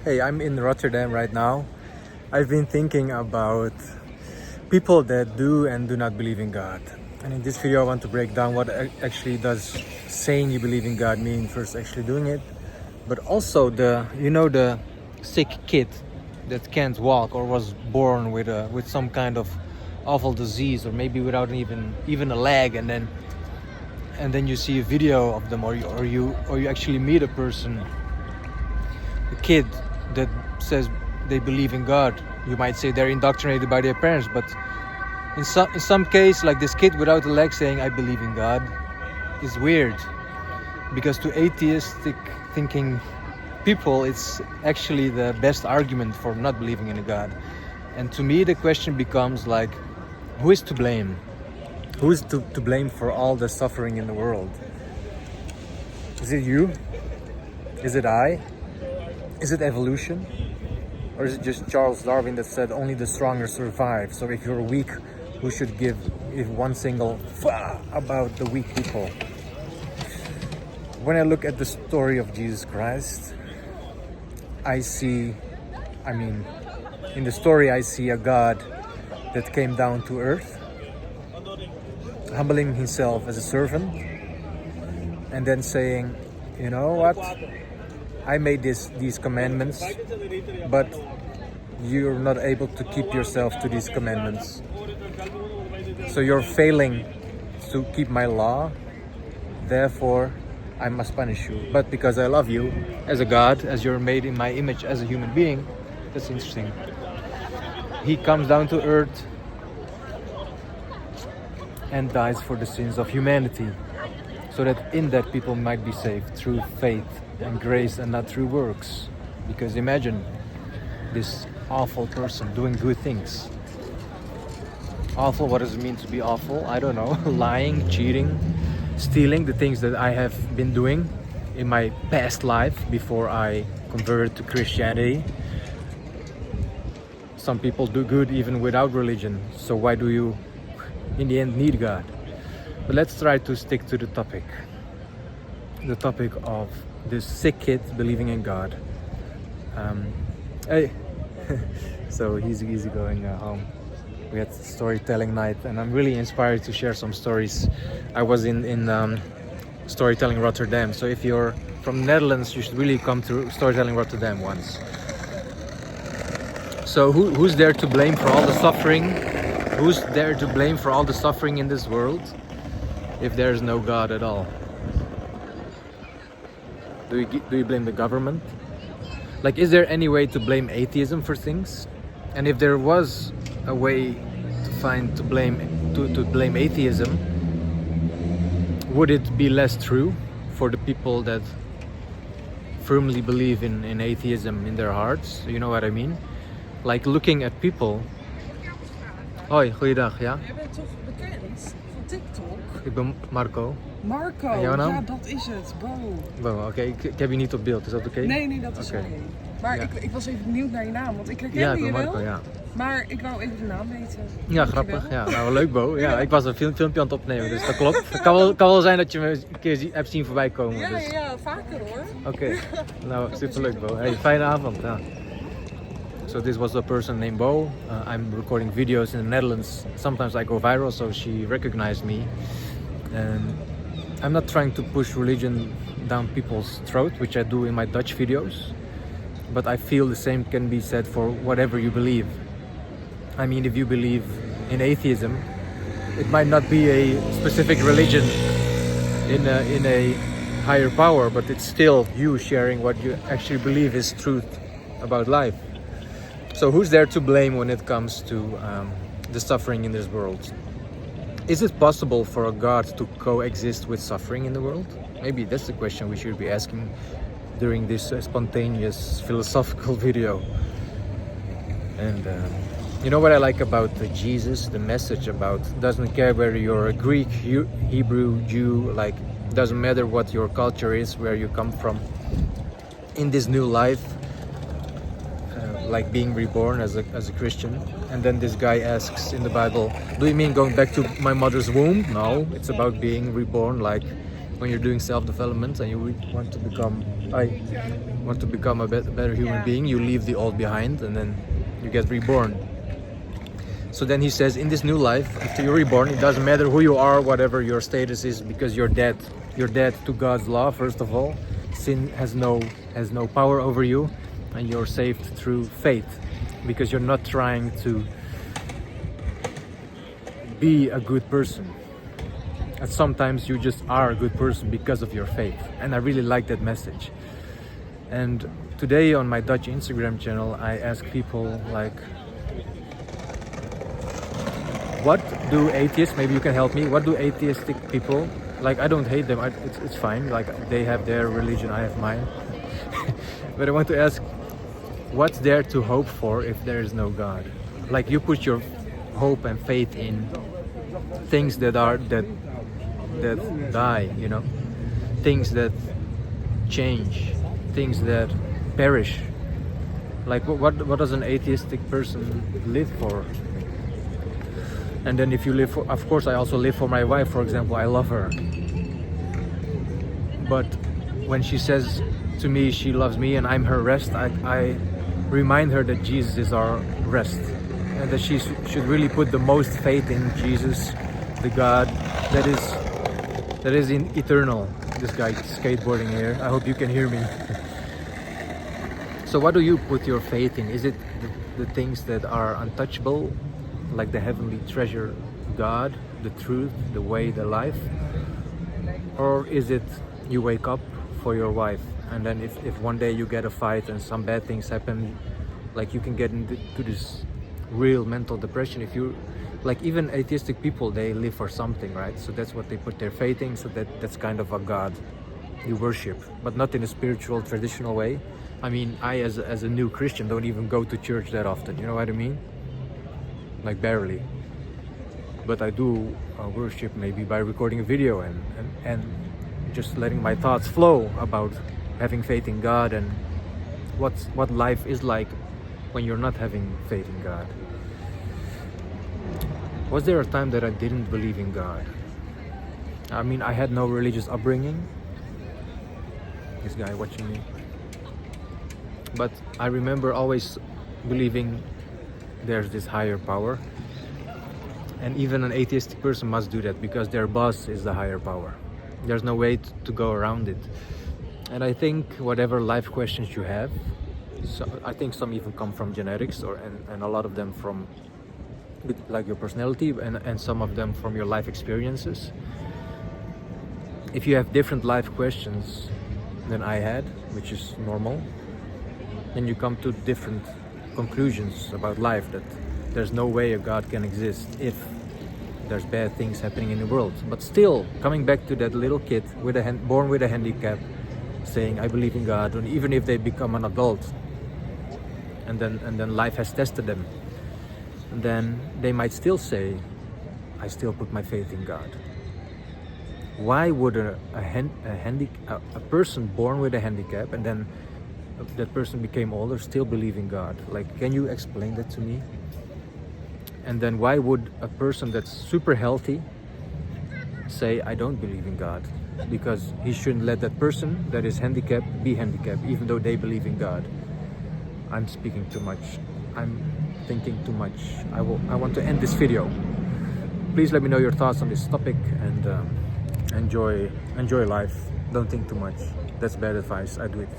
Hey, I'm in Rotterdam right now. I've been thinking about people that do and do not believe in God. And in this video, I want to break down what actually does saying you believe in God mean versus actually doing it. But also the sick kid that can't walk or was born with some kind of awful disease, or maybe without even a leg, and then you see a video of them, or you actually meet a person, a kid that says they believe in God. You might say they're indoctrinated by their parents, but in some case, like this kid without a leg saying I believe in God is weird, because to atheistic thinking people, it's actually the best argument for not believing in a God. And to me, the question becomes like, who is to blame? Who is to blame for all the suffering in the world? Is it you? Is it I? Is it evolution? Or is it just Charles Darwin that said only the stronger survive? So if you're weak, who should give one single about the weak people? When I look at the story of Jesus Christ, in the story I see a God that came down to earth, humbling himself as a servant, and then saying, you know what? I made these commandments, but you're not able to keep yourself to these commandments. So you're failing to keep my law, therefore I must punish you. But because I love you as a God, as you're made in my image as a human being, that's interesting. He comes down to earth and dies for the sins of humanity, so that in that people might be saved through faith and grace and not through works. Because imagine this awful person doing good things. Awful, what does it mean to be awful? I don't know. Lying, cheating, stealing, the things that I have been doing in my past life before I converted to Christianity. Some people do good even without religion, so why do you in the end need God? But let's try to stick to the topic of this sick kid believing in God. Hey, so easy going home. We had storytelling night, and I'm really inspired to share some stories. I was in Storytelling Rotterdam, so if you're from the Netherlands, you should really come to Storytelling Rotterdam once. So who's there to blame for all the suffering? Who's there to blame for all the suffering in this world if there's no God at all? Do you blame the government? Like, is there any way to blame atheism for things? And if there was a way to blame atheism, would it be less true for the people that firmly believe in atheism in their hearts? You know what I mean? Like looking at people. Hoi, goeiedag, ja? Jij bent toch bekend van TikTok? Ik ben Marco. Marco, En jouw naam? ja, dat is het. Bo. Oké, ik heb je niet op beeld, is dat oké? Nee, dat is oké. Maar Ja. ik was even benieuwd naar je naam, want ik Ja, herkende ik je ben Marco, wel. ja. Maar ik wou even de naam weten. Ja, grappig. Ja, nou leuk Bo. Ja, ik was een filmpje aan het opnemen, dus dat klopt. Het kan wel zijn dat je me een keer hebt zien voorbij komen. Ja, Dus. ja, vaker hoor. Oké, nou superleuk Bo. Hey, fijne avond. Ja. So this was a person named Bo. I'm recording videos in the Netherlands. Sometimes I go viral, so she recognized me. And I'm not trying to push religion down people's throat, which I do in my Dutch videos. But I feel the same can be said for whatever you believe. I mean, if you believe in atheism, it might not be a specific religion in a higher power, but it's still you sharing what you actually believe is truth about life. So who's there to blame when it comes to the suffering in this world? Is it possible for a God to coexist with suffering in the world? Maybe that's the question we should be asking during this spontaneous philosophical video. And you know what I like about Jesus? The message about doesn't care whether you're a Greek, Hebrew, Jew, like doesn't matter what your culture is, where you come from. In this new life, like being reborn as a Christian. And then this guy asks in the Bible, do you mean going back to my mother's womb? No, it's about being reborn, like when you're doing self-development and you want to become want to become a better human Yeah. being, you leave the old behind and then you get reborn. So then he says, in this new life, after you're reborn, it doesn't matter who you are, whatever your status is, because you're dead. You're dead to God's law, first of all. Sin has no power over you, and you're saved through faith, because you're not trying to be a good person. And sometimes you just are a good person because of your faith. And I really like that message. And today on my Dutch Instagram channel, I ask people like, what do atheists, maybe you can help me, what do atheistic people, like I don't hate them, it's fine, like they have their religion, I have mine. But I want to ask, what's there to hope for if there is no God? Like you put your hope and faith in things that die, you know, things that change, things that perish. Like what does an atheistic person live for? And then if you live for, of course I also live for my wife, for example, I love her. But when she says to me she loves me and I'm her rest, I remind her that Jesus is our rest. And that she should really put the most faith in Jesus, the God that is in eternal. This guy skateboarding here, I hope you can hear me. So what do you put your faith in? Is it the things that are untouchable, like the heavenly treasure, God, the truth, the way, the life? Or is it you wake up for your wife, and then if one day you get a fight and some bad things happen, like you can get into this real mental depression. If you, like even atheistic people, they live for something, right? So that's what they put their faith in, so that's kind of a God you worship, but not in a spiritual, traditional way. I mean, I as a new Christian don't even go to church that often, you know what I mean? Like barely. But I do worship maybe by recording a video and just letting my thoughts flow about having faith in God and what life is like when you're not having faith in God. Was there a time that I didn't believe in God? I mean, I had no religious upbringing. This guy watching me. But I remember always believing there's this higher power. And even an atheistic person must do that because their boss is the higher power. There's no way to go around it. And I think whatever life questions you have, so I think some even come from genetics, and a lot of them from like your personality, and some of them from your life experiences. If you have different life questions than I had, which is normal, then you come to different conclusions about life, that there's no way a God can exist if there's bad things happening in the world. But still, coming back to that little kid born with a handicap, saying I believe in God, and even if they become an adult, and then life has tested them, then they might still say, I still put my faith in God. Why would a person born with a handicap and then that person became older still believe in God? Like, can you explain that to me? And then why would a person that's super healthy say, I don't believe in God? Because he shouldn't let that person that is handicapped be handicapped, even though they believe in God. I'm speaking too much. I'm thinking too much. I want to end this video. Please let me know your thoughts on this topic, and enjoy life. Don't think too much. That's bad advice. I do it.